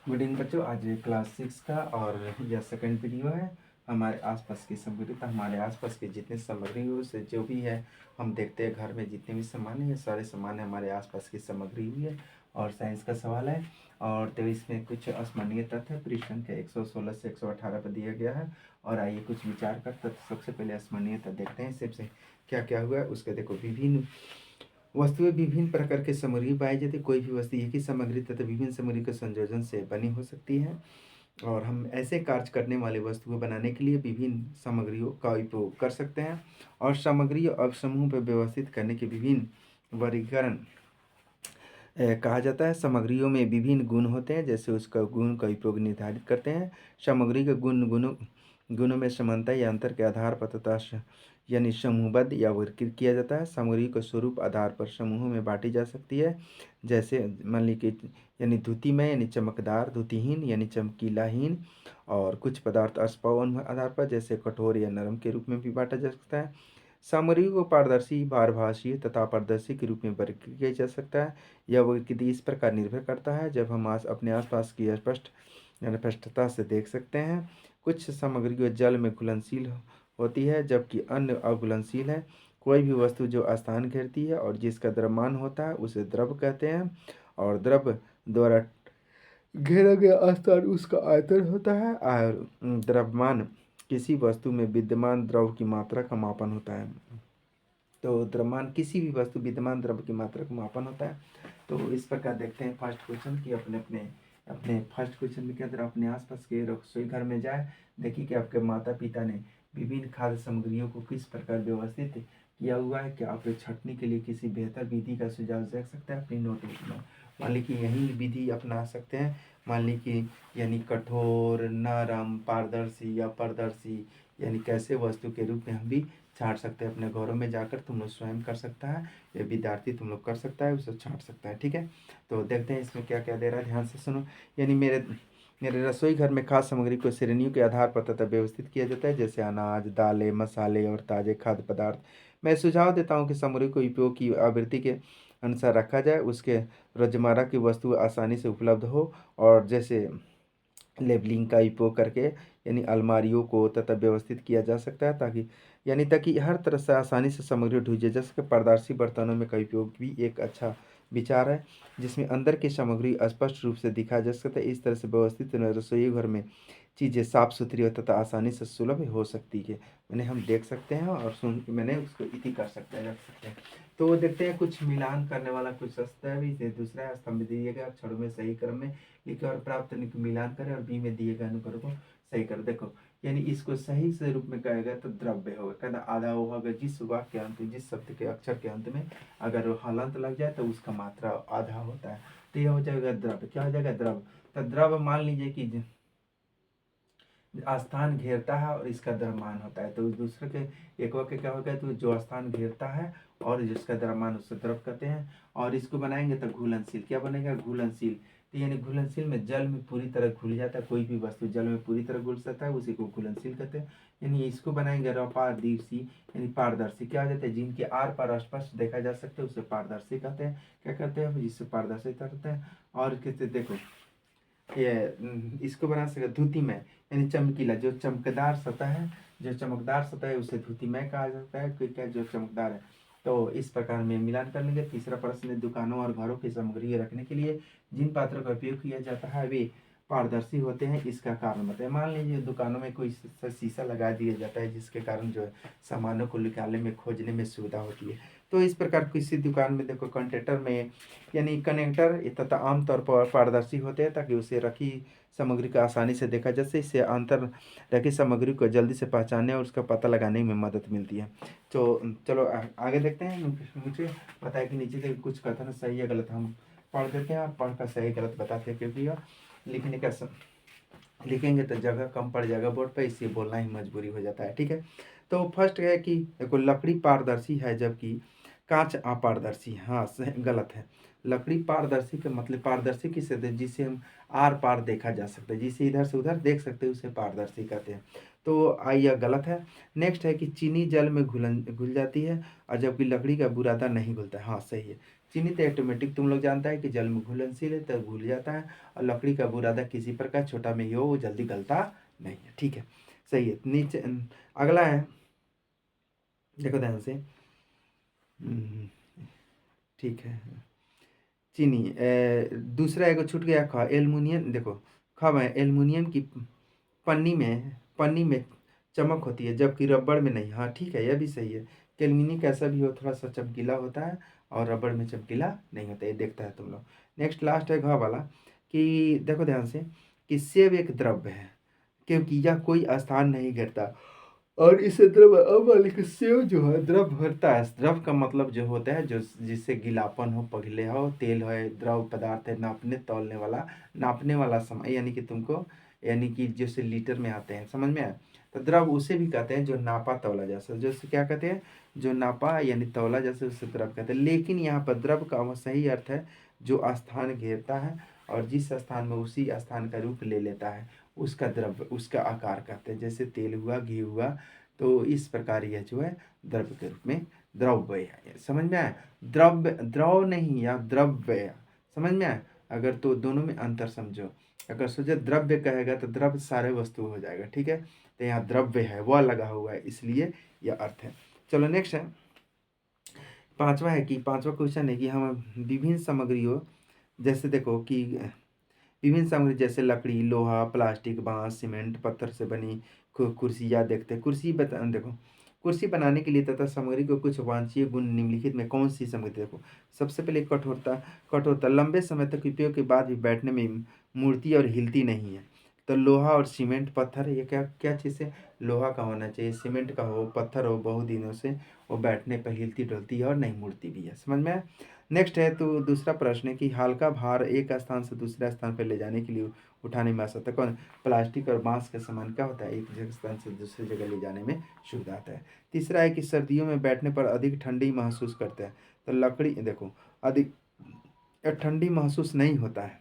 Good evening बच्चों। आज class 6 का और यह सेकंड वीडियो है। हमारे आसपास की सामग्री, तो हमारे आसपास के जितने सामग्री हो से जो भी है हम देखते हैं घर में जितने भी सामान है, ये सारे सामान हमारे आसपास की सामग्री हुई है। और साइंस का सवाल है और तो इसमें कुछ अस्मरणीय तथ्य पृष्ठ के 116 से 118 पर दिया गया है। और आइए कुछ विचार करते सबसे पहले अस्मरणीय तथ्य देखते हैं सबसे क्या क्या हुआ है उसके। देखो, विभिन्न वस्तुएं विभिन्न प्रकार के सामग्री पाई जाती है। कोई भी वस्तु एक ही सामग्री तथा विभिन्न सामग्री के संयोजन से बनी हो सकती है। और हम ऐसे कार्य करने वाली वस्तुएं बनाने के लिए विभिन्न सामग्रियों का उपयोग कर सकते हैं। और सामग्री और समूह पर व्यवस्थित करने के विभिन्न वर्गीकरण कहा जाता है। सामग्रियों में विभिन्न गुण होते हैं, जैसे उसका गुण का उपयोग निर्धारित करते हैं। सामग्री के गुणों में समानता या अंतर के आधार पर तथा यानी समूहबद्ध या वर्गीकृत किया जाता है। सामग्री को स्वरूप आधार पर समूहों में बांटी जा सकती है। जैसे मान लीजिए यानी धुतिमय यानी चमकदार, धुतिहीन यानी चमकीलाहीन। और कुछ पदार्थ अस्पवन आधार पर जैसे कठोर या नरम के रूप में भी बांटा जा सकता है। सामग्री को पारदर्शी, पारभाषीय तथा अपारदर्शी के रूप में वर्गीकृत किया जा सकता है। यह वर्गीकृत इस प्रकार निर्भर करता है जब हम अपने आसपास की स्पष्ट यानी स्पष्टता से देख सकते हैं। कुछ सामग्री जल में घुलनशील होती है जबकि अन्य अघुलनशील है। कोई भी वस्तु जो स्थान घेरती है और जिसका द्रव्यमान होता है उसे द्रव कहते हैं। और द्रव द्वारा घेरा गया स्थान उसका आयतन होता है। और द्रव्यमान किसी वस्तु में विद्यमान द्रव की मात्रा का मापन होता है। तो द्रव्यमान किसी भी वस्तु विद्यमान द्रव्य की मात्रा का मापन होता है। तो इस प्रकार देखते हैं फर्स्ट क्वेश्चन की अपने अपने अपने फर्स्ट क्वेश्चन में क्या, अपने आसपास के रसोई घर में जाए, देखिए कि आपके माता पिता ने विभिन्न खाद्य सामग्रियों को किस प्रकार व्यवस्थित किया हुआ है। क्या आप छंटनी के लिए किसी बेहतर विधि का सुझाव दे सकते हैं अपनी नोटबुक में। मान ली कि यही विधि अपना सकते हैं। मान ली कि यानी कठोर, नरम, पारदर्शी या पारदर्शी यानी कैसे वस्तु के रूप में हम भी छांट सकते हैं। अपने घरों में जाकर तुम लोग स्वयं कर सकता है, ये विद्यार्थी तुम लोग कर सकता है, उसे छांट सकता है। ठीक है, तो देखते हैं इसमें क्या क्या दे रहा है, ध्यान से सुनो। यानी मेरे मेरे रसोई घर में खाद्य सामग्री को श्रेणियों के आधार पर तथा व्यवस्थित किया जाता है, जैसे अनाज, दालें, मसाले और ताजे खाद्य पदार्थ। मैं सुझाव देता हूँ कि सामग्री को उपयोग की आवृत्ति के अनुसार रखा जाए, उसके रोजमर्रा की वस्तु आसानी से उपलब्ध हो। और जैसे लेबलिंग का उपयोग करके यानी अलमारियों को तथा व्यवस्थित किया जा सकता है ताकि हर तरह से आसानी से सामग्री ढूंढी जा सके। पारदर्शी बर्तनों में का उपयोग भी एक अच्छा विचार है, जिसमें अंदर की सामग्री स्पष्ट रूप से दिखा जा सकता है। इस तरह से व्यवस्थित रसोई घर में चीज़ें साफ सुथरी और तथा आसानी से सुलभ हो सकती है। मैंने हम देख सकते हैं और सुन मैंने उसको इति कर सकते हैं, रख सकते हैं। तो देखते हैं कुछ मिलान करने वाला कुछ सस्ता है भी दूसरा स्तंभ दिएगा अक्षरों में सही क्रम में लिखे और प्राप्त मिलान करें और बी में दिए गए अनुकरण को सही कर। देखो, यानी इसको सही से रूप में कहेगा तो द्रव्य होगा, कहना आधा वो होगा जिस वाक्य के अंत, जिस शब्द के अक्षर के अंत में अगर वो हलंत लग जाए तो उसका मात्रा आधा होता है। तो यह हो जाएगा द्रव्य। क्या हो जाएगा? द्रव्य। तो द्रव्य मान लीजिए कि स्थान घेरता है और इसका द्रव्यमान होता है। तो दूसरे के एक वाक्य क्या होगा, तो जो स्थान घेरता है और जिसका द्रव्यमान उसे द्रव कहते हैं। और इसको बनाएंगे तो घुलनशील। क्या बनेगा? घुलनशील। तो यानी घुलनशील में जल में पूरी तरह घुल जाता है, कोई भी वस्तु जल में पूरी तरह घुल सकता है, उसी को घुलनशील कहते हैं। यानी इसको बनाएंगे अपारदर्शी यानी पारदर्शी। क्या हो जाता है? जिनके आर पार स्पष्ट देखा जा सकता है उसे पारदर्शी कहते हैं। क्या कहते हैं? जिससे पारदर्शी करते हैं। और कहते देखो ये इसको बना सकते धुतिमय यानी चमकीला, जो चमकदार सतह है, जो चमकदार सतह है उसे धुतिमय कहा जाता है, क्योंकि क्या जो चमकदार है। तो इस प्रकार में मिलान कर लेंगे। तीसरा प्रश्न है, दुकानों और घरों की सामग्री रखने के लिए जिन पात्रों का उपयोग किया जाता है वे पारदर्शी होते हैं, इसका कारण बताएं। मान लीजिए दुकानों में कोई शीशा लगा दिया जाता है जिसके कारण जो है सामानों को निकालने में खोजने में सुविधा होती है। तो इस प्रकार किसी दुकान में देखो कंटेटर में यानी कनेक्टर तथा आमतौर पर पारदर्शी होते हैं ताकि उसे रखी सामग्री को आसानी से देखा जा सके। इससे अंतर रखी सामग्री को जल्दी से पहचानने और उसका पता लगाने में मदद मिलती है। तो चलो आगे देखते हैं। मुझे पता है कि नीचे से कुछ कथन सही या गलत हम पढ़ देते हैं और पढ़कर सही गलत बताते हैं, क्योंकि यह लिखने का लिखेंगे तो जगह कम पड़ जाएगा बोर्ड पर, इसलिए बोलना ही मजबूरी हो जाता है। ठीक है, तो फर्स्ट है कि देखो लकड़ी पारदर्शी है जबकि कांच अपारदर्शी। हाँ गलत है। लकड़ी पारदर्शी का मतलब पारदर्शी किसे कहते हैं? जिसे हम आर पार देखा जा सकता है, जिसे इधर से उधर देख सकते हैं उसे पारदर्शी कहते हैं। तो यह गलत है। नेक्स्ट है कि चीनी जल में घुल जाती है और जबकि लकड़ी का बुरादा नहीं घुलता है। हाँ सही है। चीनी तो ऑटोमेटिक तुम लोग जानता है कि जल में घुलनशील है तो घुल जाता है, और लकड़ी का बुरादा किसी प्रकार छोटा में ही हो वो जल्दी गलता नहीं है। ठीक है, सही है। नीचे अगला है, देखो ध्यान से। हम्म, ठीक है। चीनी दूसरा एगो छूट गया, खा एल्युमिनियम। देखो खब है एल्युमिनियम की पन्नी में चमक होती है जबकि रबड़ में नहीं। हाँ ठीक है, यह भी सही है कि एल्युमिनियम कैसा भी हो थोड़ा सा चमकीला होता है और रबड़ में चमकीला नहीं होता, ये देखता है तुम लोग। नेक्स्ट लास्ट है घ वाला, कि देखो ध्यान से कि सेब एक द्रव्य है क्योंकि यह कोई स्थान नहीं घेरता, और इसे द्रव अमालिक सेव जो है द्रव भरता है। द्रव का मतलब जो होता है जो जिससे गीलापन हो, पगले हो, तेल है, द्रव पदार्थ है, नापने तौलने वाला, नापने वाला समय, यानी कि तुमको, यानी कि जैसे लीटर में आते हैं, समझ में आया। तो द्रव उसे भी कहते हैं जो नापा तौला जैसा, जैसे क्या कहते हैं, जो नापा यानी तौला जैसे उसे द्रव कहते हैं। लेकिन यहाँ पर द्रव का सही अर्थ है जो स्थान घेरता है और जिस स्थान में उसी स्थान का रूप ले लेता है उसका द्रव्य, उसका आकार कहते हैं। जैसे तेल हुआ, घी हुआ, तो इस प्रकार यह जो है द्रव्य के रूप में द्रव्य है। समझ में आया, द्रव्य द्रव नहीं या द्रव्य, समझ में आया। अगर तो दोनों में अंतर समझो, अगर सोचे द्रव्य कहेगा तो द्रव्य सारे वस्तु हो जाएगा, ठीक है। तो यहाँ द्रव्य है वह लगा हुआ है इसलिए यह अर्थ है। चलो नेक्स्ट है, पांचवा है कि पांचवा क्वेश्चन है कि हम विभिन्न सामग्रियों, जैसे देखो कि विभिन्न सामग्री जैसे लकड़ी, लोहा, प्लास्टिक, बांस, सीमेंट, पत्थर से बनी कुर्सियाँ देखते हैं। कुर्सी बता देखो, कुर्सी बनाने के लिए तथा सामग्री को कुछ वांछनीय गुण निम्नलिखित में कौन सी सामग्री, देखो सबसे पहले कठोरता। कठोरता लंबे समय तक उपयोग के बाद भी बैठने में मूर्ति और हिलती नहीं है। तो लोहा और सीमेंट, पत्थर, ये क्या क्या चीज़ है, लोहा का होना चाहिए, सीमेंट का हो, पत्थर हो, बहुत दिनों से वो बैठने पर हिलती डुलती है और नहीं मुड़ती भी है। समझ में आया? नेक्स्ट है, तो दूसरा प्रश्न है कि हल्का भार एक स्थान से दूसरे स्थान पर ले जाने के लिए उठाने में आसानी, कौन, प्लास्टिक और बांस का सामान क्या होता है, एक जगह स्थान से दूसरी जगह ले जाने में सुविधा आता है। तीसरा है कि सर्दियों में बैठने पर अधिक ठंडी महसूस करते हैं। तो लकड़ी देखो अधिक ठंडी महसूस नहीं होता है,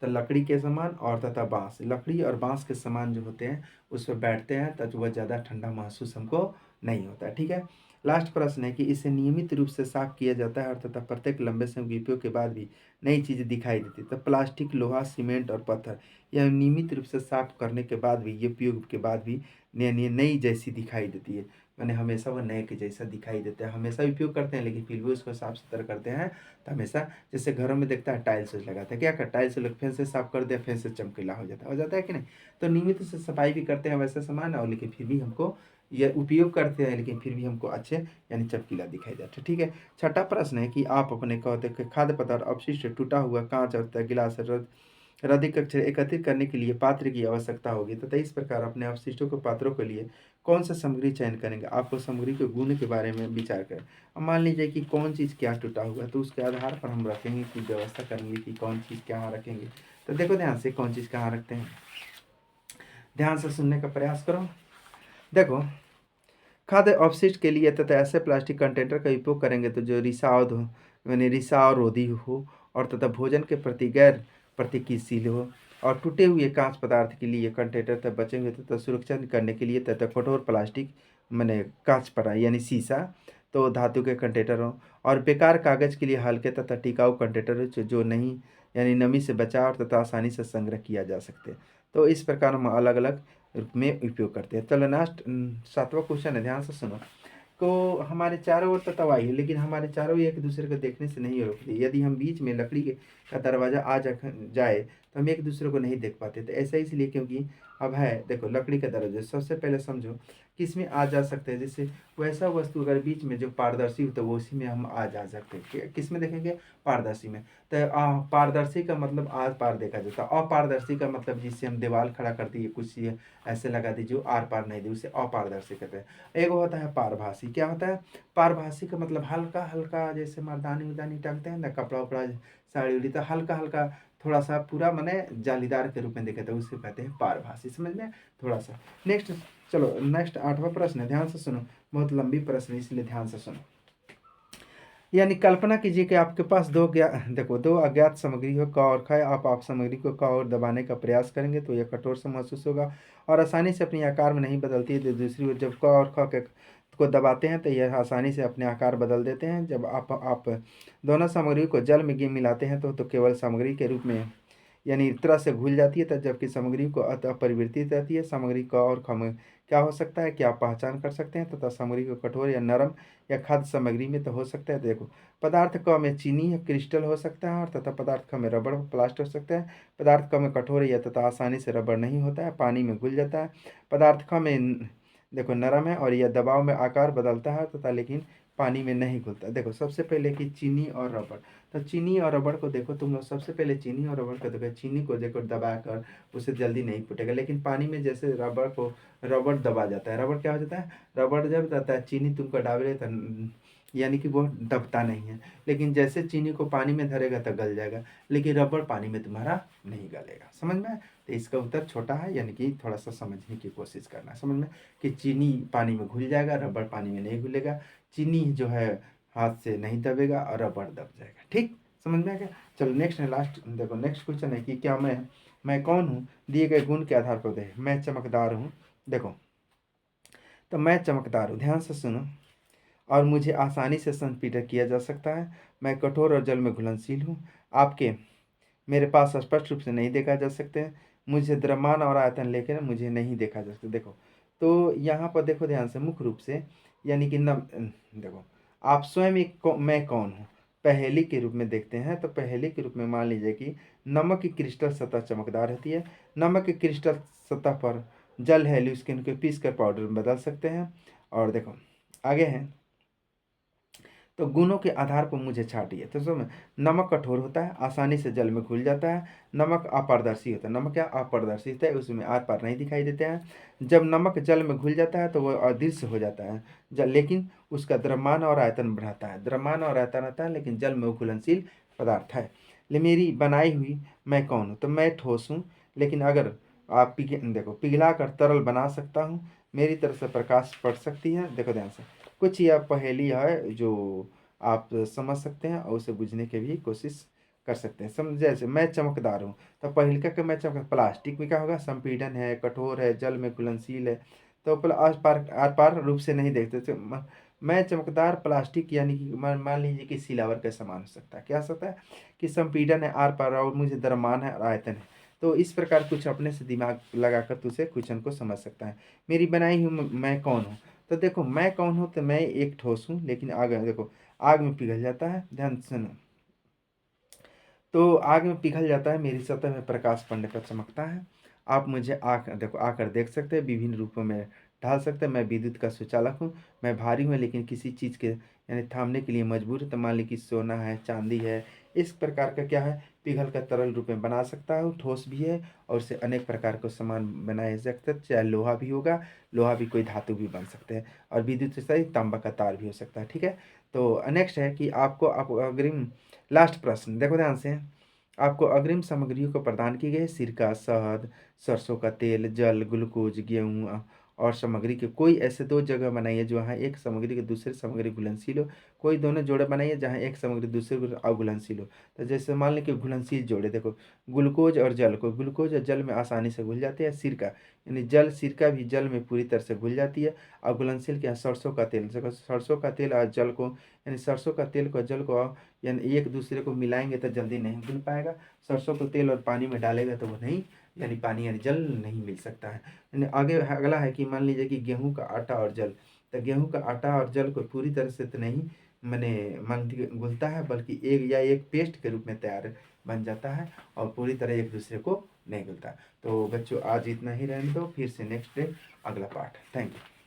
तो लकड़ी के समान और तथा बांस, लकड़ी और बांस के समान जो होते हैं उस पर बैठते हैं तो वह ज़्यादा ठंडा महसूस हमको नहीं होता है। ठीक है, लास्ट प्रश्न है कि इसे नियमित रूप से साफ किया जाता है और तथा प्रत्येक लंबे समय के उपयोग के बाद भी नई चीज़ें दिखाई देती है। तो प्लास्टिक, लोहा, सीमेंट और पत्थर यह नियमित रूप से साफ करने के बाद भी, ये उपयोग के बाद भी नई जैसी दिखाई देती है, मैंने हमेशा वो नए के जैसा दिखाई देता है। हमेशा उपयोग करते हैं लेकिन फिर भी उसको साफ सुथरा करते हैं। तो हमेशा जैसे घरों में देखता है टाइल्स लगाता है, क्या कर टाइल्स लोग फिर से साफ कर दिया, फिर से चमकीला हो जाता है कि नहीं। तो नियमित से सफाई भी करते हैं वैसे सामान, और लेकिन फिर भी हमको ये उपयोग करते हैं लेकिन फिर भी हमको अच्छे यानी चमकीला दिखाई देता है। ठीक है, छठा प्रश्न है कि आप अपने कहते खाद्य पदार्थ, अपशिष्ट, टूटा हुआ कांच और गिलास, रद्दी कक्षर एकत्रित करने के लिए पात्र की आवश्यकता होगी तथा इस प्रकार अपने अवशिष्टों को पात्रों के लिए कौन सा सामग्री चयन करेंगे। आपको सामग्री के गुण के बारे में विचार करें। अब मान लीजिए कि कौन चीज़ क्या टूटा हुआ है तो उसके आधार पर हम रखेंगे कि व्यवस्था करेंगे कि कौन चीज़ कहाँ रखेंगे। तो देखो ध्यान से कौन चीज़ कहाँ रखते हैं, ध्यान से सुनने का प्रयास करो। देखो खाद्य अपशिष्ट के लिए तथा ऐसे प्लास्टिक कंटेनर का उपयोग करेंगे तो जो रिसाव यानी रिसाव रोधी हो और तथा भोजन के प्रति गैर प्रतिक्रियाशील हो, और टूटे हुए कांच पदार्थ के लिए कंटेनर तक बचे हुए तथा सुरक्षा करने के लिए तथा कठोर प्लास्टिक मैंने कांच पड़ा यानी शीशा, तो धातु के कंटेनर हो, और बेकार कागज के लिए हल्के तथा टिकाऊ कंटेनर जो नहीं यानी नमी से बचाव तथा आसानी से संग्रह किया जा सकते हैं। तो इस प्रकार हम अलग अलग रूप में उपयोग करते हैं। चलो लास्ट सातवां क्वेश्चन है, ध्यान से सुनो। तो हमारे चारों ओर तो तबाही है लेकिन हमारे चारों एक दूसरे को देखने से नहीं रोकती। यदि हम बीच में लकड़ी का दरवाजा आ जाए तो हम एक दूसरे को नहीं देख पाते। तो ऐसा इसलिए क्योंकि अब है देखो लकड़ी का दरवाजा, सबसे पहले समझो किस में आ जा सकते हैं, जैसे वैसा वस्तु अगर बीच में जो पारदर्शी हो तो वो उसी में हम आ जा सकते हैं। किस में देखेंगे, पारदर्शी में। तो पारदर्शी का मतलब आर पार देखा जाता है, अपारदर्शी का मतलब जिससे हम दीवार खड़ा कर दिए कुछ ऐसे लगा दीजिए जो आर पार नहीं दी उसे अपारदर्शी कहते हैं। एक होता है पारभासी, क्या होता है, पारभासी का मतलब हल्का हल्का, जैसे मर्दानी उर्दानी टांगते हैं ना कपड़ा उपड़ा, साड़ी उड़ी, तो हल्का हल्का थोड़ा सा पूरा मने जालीदार के रूप में देखे तो उसे कहते हैं पारभासी। समझ में थोड़ा सा। नेक्स्ट, चलो नेक्स्ट आठवां प्रश्न है, ध्यान से सुनो, बहुत लंबी प्रश्न है इसलिए ध्यान से सुनो। यानी कल्पना कीजिए कि आपके पास दो अज्ञात सामग्री हो, क और ख, आप सामग्री को क और दबाने का प्रयास करेंगे तो यह कठोर सा महसूस होगा और आसानी से अपनी आकार में नहीं बदलती है। तो दूसरी ओर जब क और ख के को दबाते हैं तो यह आसानी से अपने आकार बदल देते हैं। जब आप दोनों सामग्री को जल में मिलाते हैं तो केवल सामग्री के रूप में यानी एक तरह से घुल जाती है, तब जबकि सामग्री को अतः परिवर्तित रहती है। सामग्री का और खम क्या हो सकता है कि आप पहचान कर सकते हैं तथा सामग्री को कठोर या नरम या खाद्य सामग्री में तो हो सकता है। देखो, पदार्थ क में चीनी या क्रिस्टल हो सकता है और तथा पदार्थ क में रबड़ प्लास्ट हो सकता है। पदार्थ क में कठोर या तथा आसानी से रबड़ नहीं होता है, पानी में घुल जाता है। पदार्थ क में देखो नरम है और यह दबाव में आकार बदलता है तथा लेकिन पानी में नहीं घुलता। देखो सबसे पहले कि चीनी और रबड़, तो चीनी और रबड़ को देखो तुम लोग, सबसे पहले चीनी और रबड़ को देखो। चीनी को देखो दबा कर उसे जल्दी नहीं फूटेगा, लेकिन पानी में जैसे रबड़ दबा जाता है, रबड़ क्या हो जाता है, रबड़ जब जाता है चीनी तुमको डाले तो यानी कि वो दबता नहीं है, लेकिन जैसे चीनी को पानी में धरेगा तो गल जाएगा, लेकिन रबड़ पानी में तुम्हारा नहीं गलेगा। समझ में? तो इसका उत्तर छोटा है, यानी कि थोड़ा सा समझने की कोशिश करना। समझ में कि चीनी पानी में घुल जाएगा, रबड़ पानी में नहीं घुलेगा। चीनी जो है हाथ से नहीं दबेगा और रबड़ दब जाएगा। ठीक, समझ में आ गया? चलो नेक्स्ट है, लास्ट देखो। नेक्स्ट क्वेश्चन है कि क्या मैं कौन हूँ? दिए गए गुण के आधार पर दे। मैं चमकदार हूँ। देखो, तो मैं चमकदार हूँ, ध्यान से सुनो, और मुझे आसानी से संपीड़ित किया जा सकता है। मैं कठोर और जल में घुलनशील हूँ। आपके मेरे पास स्पष्ट रूप से नहीं देखा जा सकते हैं। मुझे द्रव्यमान और आयतन लेकर मुझे नहीं देखा जा सकता। देखो, तो यहाँ पर देखो ध्यान से, मुख्य रूप से यानी कि देखो, आप स्वयं मैं कौन हूँ पहेली के रूप में देखते हैं। तो पहेली के रूप में मान लीजिए कि नमक की क्रिस्टल सतह चमकदार रहती है। नमक की क्रिस्टल सतह पर जल है, ल्यूस्किन को पीस कर पाउडर में बदल सकते हैं। और देखो आगे है, तो गुणों के आधार पर मुझे छाटिए। तो समझ, नमक कठोर होता है, आसानी से जल में घुल जाता है। नमक अपारदर्शी होता है। नमक क्या अपारदर्शी होता है, उसमें आर पार नहीं दिखाई देते हैं। जब नमक जल में घुल जाता है तो वह अदृश्य हो जाता है जल, लेकिन उसका द्रव्यमान और आयतन बढ़ाता है। द्रव्यमान और आयतन रहता है, लेकिन जल में वो घुलनशील पदार्थ है। मेरी बनाई हुई मैं कौन हूँ? तो मैं ठोस हूँ, लेकिन अगर आप देखो पिघला कर तरल बना सकता हूँ। मेरी तरफ से प्रकाश पड़ सकती है। देखो ध्यान से, कुछ यह पहेली है जो आप समझ सकते हैं और उसे बुझने की भी कोशिश कर सकते हैं। समझ, जैसे मैं चमकदार हूँ, तो पहिलका का मैं चमक, प्लास्टिक में क्या होगा, संपीड़न है, कठोर है, जल में घुलनशील है, तो आर पार रूप से नहीं देखते। तो मैं चमकदार प्लास्टिक यानी कि मान लीजिए कि सिलावर का समान हो सकता है। क्या हो सकता है कि संपीड़न है, आर पार, और मुझे द्रव्यमान है और आयतन है। तो इस प्रकार कुछ अपने से दिमाग लगाकर तुझे क्वेश्चन को समझ सकता है। मेरी बनाई हुई मैं कौन हूँ? तो देखो मैं कौन हूँ, तो मैं एक ठोस हूँ, लेकिन आग देखो आग में पिघल जाता है। ध्यान से सुनो, तो आग में पिघल जाता है, मेरी सतह में प्रकाश पड़ने पर चमकता है। आप मुझे देखो आकर देख सकते हैं, विभिन्न रूपों में ढाल सकते हैं। मैं विद्युत का सुचालक हूँ। मैं भारी हूँ, लेकिन किसी चीज़ के यानी थामने के लिए मजबूर है। तो मान ली कि सोना है, चांदी है, इस प्रकार का क्या है, पिघल कर तरल रूप में बना सकता हूँ। ठोस भी है और उससे अनेक प्रकार के सामान बनाए जा सकते हैं। चाहे लोहा भी होगा, लोहा भी कोई धातु भी बन सकते हैं, और विद्युत से सही तांबा का तार भी हो सकता है। ठीक है, तो नेक्स्ट है कि आपको अग्रिम लास्ट प्रश्न देखो ध्यान से। आपको अग्रिम सामग्रियों को प्रदान की गई है, सिरका, शहद, सरसों का तेल, जल, ग्लूकोज, गेहूँ और सामग्री के कोई ऐसे दो जगह बनाइए जहाँ एक सामग्री के दूसरे सामग्री घुलनशील हो। कोई दोनों जोड़े बनाइए जहाँ एक सामग्री दूसरे को अघुलनशील हो। तो जैसे मान लें कि घुलनशील जोड़े, देखो ग्लूकोज और जल को, ग्लूकोज और जल में आसानी से घुल जाती है। सिरका यानी जल, सिरका भी जल में पूरी तरह से घुल जाती है। और घुलनशील क्या है, सरसों का तेल। देखो सरसों का तेल और जल को, यानी सरसों का तेल को जल को यानी एक दूसरे को मिलाएंगे तो जल्दी नहीं घुल पाएगा। सरसों को तेल और पानी में डालेगा तो वो नहीं, यानी पानी यानी जल नहीं मिल सकता है। यानी आगे अगला है कि मान लीजिए कि गेहूं का आटा और जल, तो गेहूं का आटा और जल को पूरी तरह से तो नहीं मैंने मन घुलता है, बल्कि एक पेस्ट के रूप में तैयार बन जाता है और पूरी तरह एक दूसरे को नहीं घुलता। तो बच्चों आज इतना ही रहने दो, फिर से नेक्स्ट डे अगला पार्ट। Thank you.